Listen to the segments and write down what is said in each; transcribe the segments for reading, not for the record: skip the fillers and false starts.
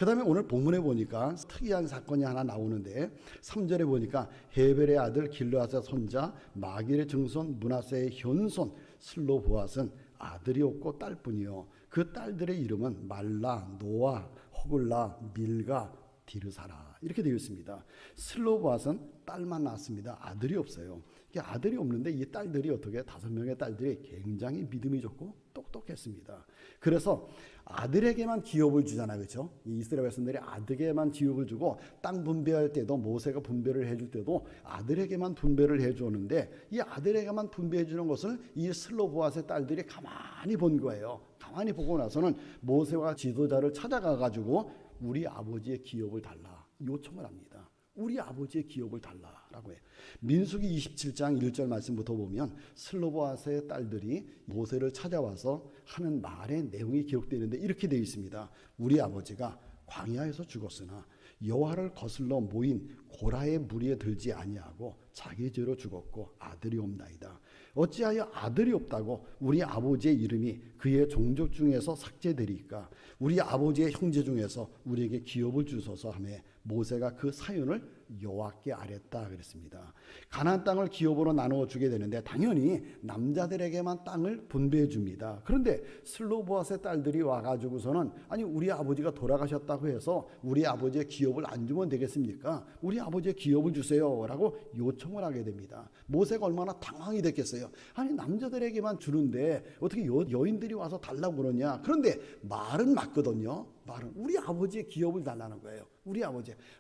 그 다음에 오늘 본문에 보니까 특이한 사건이 하나 나오는데 3절에 보니까 헤벨의 아들 길르앗의 손자 마길의 증손 므낫세의 현손 슬로보앗은 아들이 없고 딸뿐이요 그 딸들의 이름은 말라, 노아, 호글라, 밀가, 디르사라 이렇게 되어 있습니다. 슬로보앗은 딸만 낳았습니다. 아들이 없어요. 아들이 없는데 이 딸들이 어떻게 5명의 딸들이 굉장히 믿음이 좋고 똑똑했습니다. 그래서 아들에게만 기업을 주잖아요. 그렇죠? 이 이스라엘 백성들이 아들에게만 기업을 주고 땅 분배할 때도 모세가 분배를 해줄 때도 아들에게만 분배를 해주는데 이 아들에게만 분배해 주는 것을 이 슬로보앗의 딸들이 가만히 본 거예요. 가만히 보고 나서는 모세와 지도자를 찾아가 가지고 우리 아버지의 기업을 달라 요청을 합니다. 우리 아버지의 기업을 달라라고 해요. 민수기 27장 1절 말씀부터 보면 슬로보앗의 딸들이 모세를 찾아와서 하는 말의 내용이 기록되어 있는데 이렇게 되어 있습니다. 우리 아버지가 광야에서 죽었으나 여호와를 거슬러 모인 고라의 무리에 들지 아니하고 자기 죄로 죽었고 아들이 없나이다. 어찌하여 아들이 없다고 우리 아버지의 이름이 그의 종족 중에서 삭제되리까? 우리 아버지의 형제 중에서 우리에게 기업을 주소서 하며 모세가 그 사연을 여호와께 아뢰었다 그랬습니다. 가나안 땅을 기업으로 나누어 주게 되는데 당연히 남자들에게만 땅을 분배해 줍니다. 그런데 슬로보앗의 딸들이 와가지고서는 아니 우리 아버지가 돌아가셨다고 해서 우리 아버지의 기업을 안 주면 되겠습니까? 우리 아버지의 기업을 주세요 라고 요청을 하게 됩니다. 모세가 얼마나 당황이 됐겠어요. 아니 남자들에게만 주는데 어떻게 여인들이 와서 달라고 그러냐. 그런데 말은 맞거든요. 말은 우리 아버지의 기업을 달라는 거예요. 우리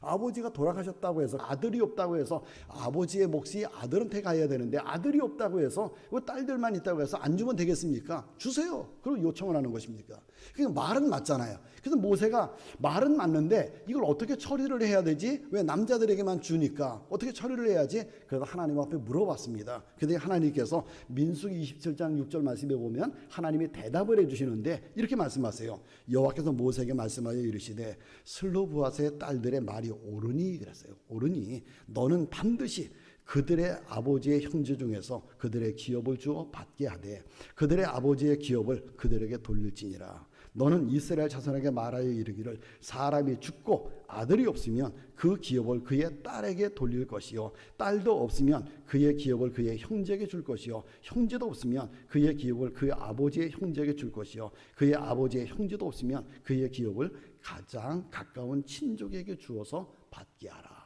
아버지가 돌아가셨다고 해서 아들이 없다고 해서 아버지의 몫이 아들한테 가야 되는데 아들이 없다고 해서 딸들만 있다고 해서 안 주면 되겠습니까? 주세요. 그리고 요청을 하는 것입니까? 그러니까 말은 맞잖아요. 그래서 모세가 말은 맞는데 이걸 어떻게 처리를 해야 되지? 왜 남자들에게만 주니까 어떻게 처리를 해야지? 그래서 하나님 앞에 물어봤습니다. 그런데 하나님께서 민수기 27장 6절 말씀에 보면 하나님이 대답을 해주시는데 이렇게 말씀하세요. 여호와께서 모세에게 말씀하여 이르시되 슬로보앗의 딸들의 말이 옳으니 그랬어요. 옳으니 너는 반드시 그들의 아버지의 형제 중에서 그들의 기업을 주어 받게 하되 그들의 아버지의 기업을 그들에게 돌릴지니라. 너는 이스라엘 자손에게 말하여 이르기를 사람이 죽고 아들이 없으면 그 기업을 그의 딸에게 돌릴 것이요 딸도 없으면 그의 기업을 그의 형제에게 줄 것이요 형제도 없으면 그의 기업을 그의 아버지의 형제에게 줄 것이요 그의 아버지의 형제도 없으면 그의 기업을 가장 가까운 친족에게 주어서 받게 하라.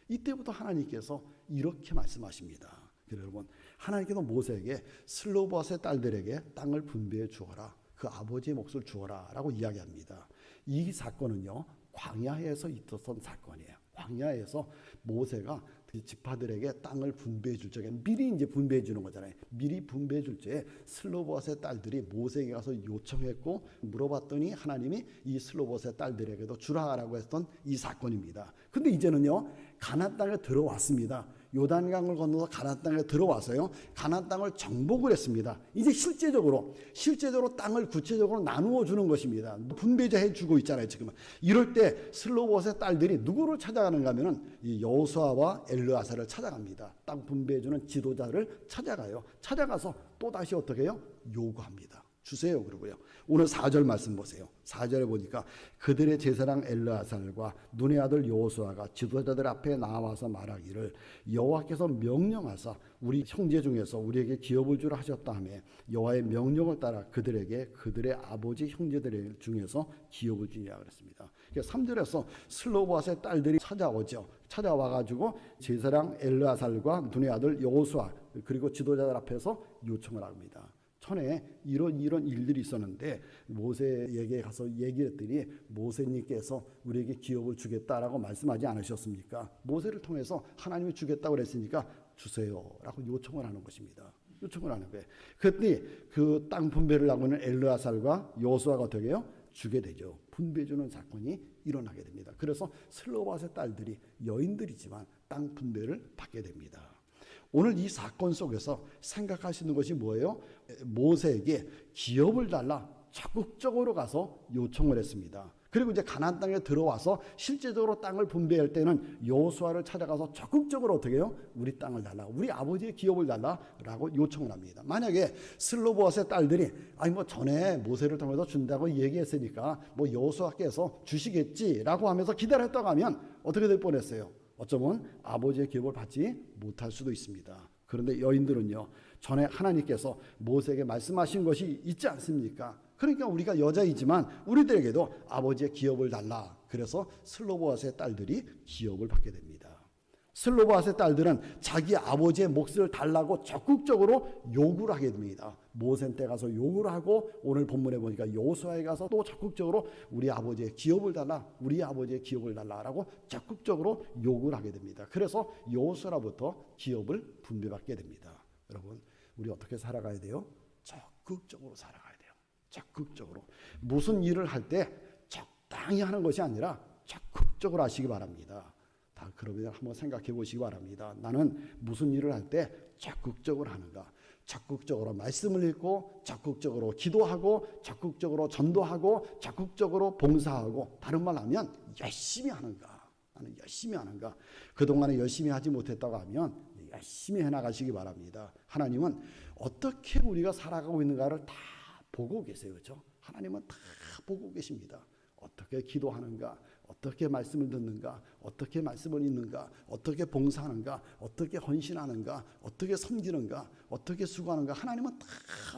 이때부터 하나님께서 이렇게 말씀하십니다. 여러분, 하나님께서 모세에게 슬로보앗의 딸들에게 땅을 분배해 주어라. 그 아버지의 몫을 주어라 라고 이야기합니다. 이 사건은요 광야에서 있었던 사건이에요. 광야에서 모세가 지파들에게 땅을 분배해 줄 적에 미리 이제 분배해 주는 거잖아요. 미리 분배해 줄 적에 슬로보앗의 딸들이 모세에게 가서 요청했고 물어봤더니 하나님이 이 슬로보앗의 딸들에게도 주라라고 했던 이 사건입니다. 근데 이제는요 가나안 땅에 들어왔습니다. 요단강을 건너서 가나안 땅에 들어와서요 가나안 땅을 정복을 했습니다. 이제 실제적으로 땅을 구체적으로 나누어 주는 것입니다. 분배해 주고 있잖아요. 지금은 이럴 때 슬로보앗의 딸들이 누구를 찾아가는가 하면은 이 여호수아와 엘르아사를 찾아갑니다. 땅 분배해 주는 지도자를 찾아가요. 찾아가서 또 다시 어떻게 해요? 요구합니다. 주세요. 그러고요. 오늘 4절 말씀 보세요. 4절에 보니까 그들의 제사장 엘르아살과 눈의 아들 여호수아가 지도자들 앞에 나와서 말하기를 여호와께서 명령하사 우리 형제 중에서 우리에게 기업을 주라 하셨다 하며 여호와의 명령을 따라 그들에게 그들의 아버지 형제들 중에서 기업을 주니라 그랬습니다. 그래서 3절에서 슬로보앗의 딸들이 찾아오죠. 찾아와가지고 제사장 엘르아살과 눈의 아들 여호수아 그리고 지도자들 앞에서 요청을 합니다. 전에 이런 일들이 있었는데 모세에게 가서 얘기했더니 모세님께서 우리에게 기업을 주겠다라고 말씀하지 않으셨습니까? 모세를 통해서 하나님이 주겠다고 그랬으니까 주세요라고 요청을 하는 것입니다. 요청을 하는 거예요. 그랬더니 그 땅 분배를 하고 있는 엘르아살과 여호수아가 어떻게 해요? 주게 되죠. 분배주는 사건이 일어나게 됩니다. 그래서 슬로바스의 딸들이 여인들이지만 땅 분배를 받게 됩니다. 오늘 이 사건 속에서 생각하시는 것이 뭐예요? 모세에게 기업을 달라 적극적으로 가서 요청을 했습니다. 그리고 이제 가나안 땅에 들어와서 실제적으로 땅을 분배할 때는 여호수아를 찾아가서 적극적으로 어떻게 해요? 우리 땅을 달라, 우리 아버지의 기업을 달라라고 요청을 합니다. 만약에 슬로보아스의 딸들이 아니 뭐 전에 모세를 통해서 준다고 얘기했으니까 뭐 여호수아께서 주시겠지라고 하면서 기다렸다고 하면 어떻게 될 뻔했어요? 어쩌면 아버지의 기업을 받지 못할 수도 있습니다. 그런데 여인들은요, 전에 하나님께서 모세에게 말씀하신 것이 있지 않습니까? 그러니까 우리가 여자이지만 우리들에게도 아버지의 기업을 달라. 그래서 슬로보아스의 딸들이 기업을 받게 됩니다. 슬로보아스의 딸들은 자기 아버지의 몫을 달라고 적극적으로 요구를 하게 됩니다. 모세한테 가서 요구를 하고 오늘 본문에 보니까 여호수아에 가서 또 적극적으로 우리 아버지의 기업을 달라, 우리 아버지의 기업을 달라라고 적극적으로 요구를 하게 됩니다. 그래서 여호수아로부터 기업을 분배받게 됩니다. 여러분, 우리 어떻게 살아가야 돼요? 적극적으로 살아가야 돼요. 적극적으로. 무슨 일을 할 때 적당히 하는 것이 아니라 적극적으로 하시기 바랍니다. 다 그러면 한번 생각해 보시기 바랍니다. 나는 무슨 일을 할 때 적극적으로 하는가? 적극적으로 말씀을 읽고, 적극적으로 기도하고, 적극적으로 전도하고, 적극적으로 봉사하고, 다른 말로 하면 열심히 하는가? 나는 열심히 하는가? 그동안에 열심히 하지 못했다고 하면 열심히 해나가시기 바랍니다. 하나님은 어떻게 우리가 살아가고 있는가를 다 보고 계세요. 그렇죠? 하나님은 다 보고 계십니다. 어떻게 기도하는가, 어떻게 말씀을 듣는가, 어떻게 말씀을 읽는가, 어떻게 봉사하는가, 어떻게 헌신하는가, 어떻게 섬기는가, 어떻게 수고하는가, 하나님은 다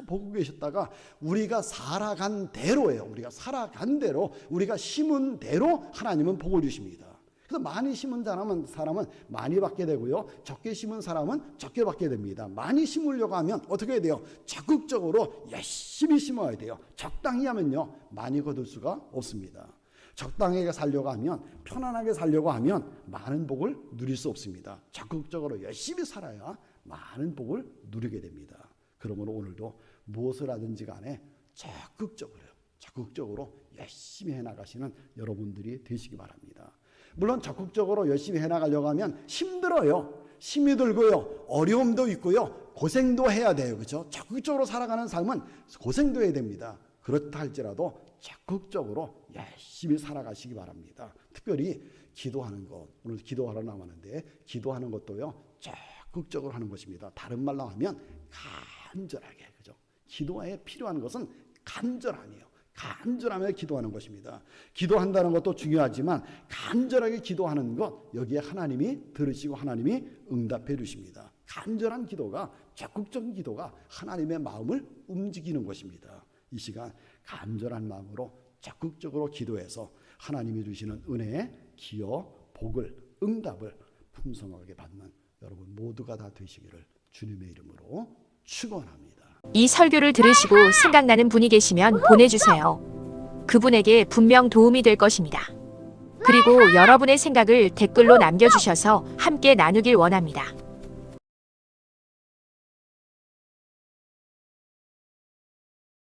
보고 계셨다가 우리가 살아간 대로예요. 우리가 살아간 대로, 우리가 심은 대로 하나님은 복을 주십니다. 그래서 많이 심은 사람은 많이 받게 되고요, 적게 심은 사람은 적게 받게 됩니다. 많이 심으려고 하면 어떻게 해야 돼요? 적극적으로 열심히 심어야 돼요. 적당히 하면요, 많이 거둘 수가 없습니다. 적당하게 살려고 하면, 편안하게 살려고 하면 많은 복을 누릴 수 없습니다. 적극적으로 열심히 살아야 많은 복을 누리게 됩니다. 그러므로 오늘도 무엇을 하든지 간에 적극적으로 열심히 해나가시는 여러분들이 되시기 바랍니다. 물론 적극적으로 열심히 해나가려고 하면 힘들어요. 힘이 들고요, 어려움도 있고요, 고생도 해야 돼요. 그렇죠? 적극적으로 살아가는 삶은 고생도 해야 됩니다. 그렇다 할지라도 적극적으로 열심히 살아가시기 바랍니다. 특별히 기도하는 것, 오늘 기도하러 나왔는데 기도하는 것도요, 적극적으로 하는 것입니다. 다른 말로 하면 간절하게, 그죠? 기도에 필요한 것은 간절함이에요. 간절하며 기도하는 것입니다. 기도한다는 것도 중요하지만 간절하게 기도하는 것, 여기에 하나님이 들으시고 하나님이 응답해 주십니다. 간절한 기도가, 적극적인 기도가 하나님의 마음을 움직이는 것입니다. 이 시간 간절한 마음으로 적극적으로 기도해서 하나님이 주시는 은혜, 기여, 복을, 응답을 풍성하게 받는 여러분 모두가 다 되시기를 주님의 이름으로 축원합니다. 이 설교를 들으시고 생각나는 분이 계시면 보내주세요. 그분에게 분명 도움이 될 것입니다. 그리고 여러분의 생각을 댓글로 남겨주셔서 함께 나누길 원합니다.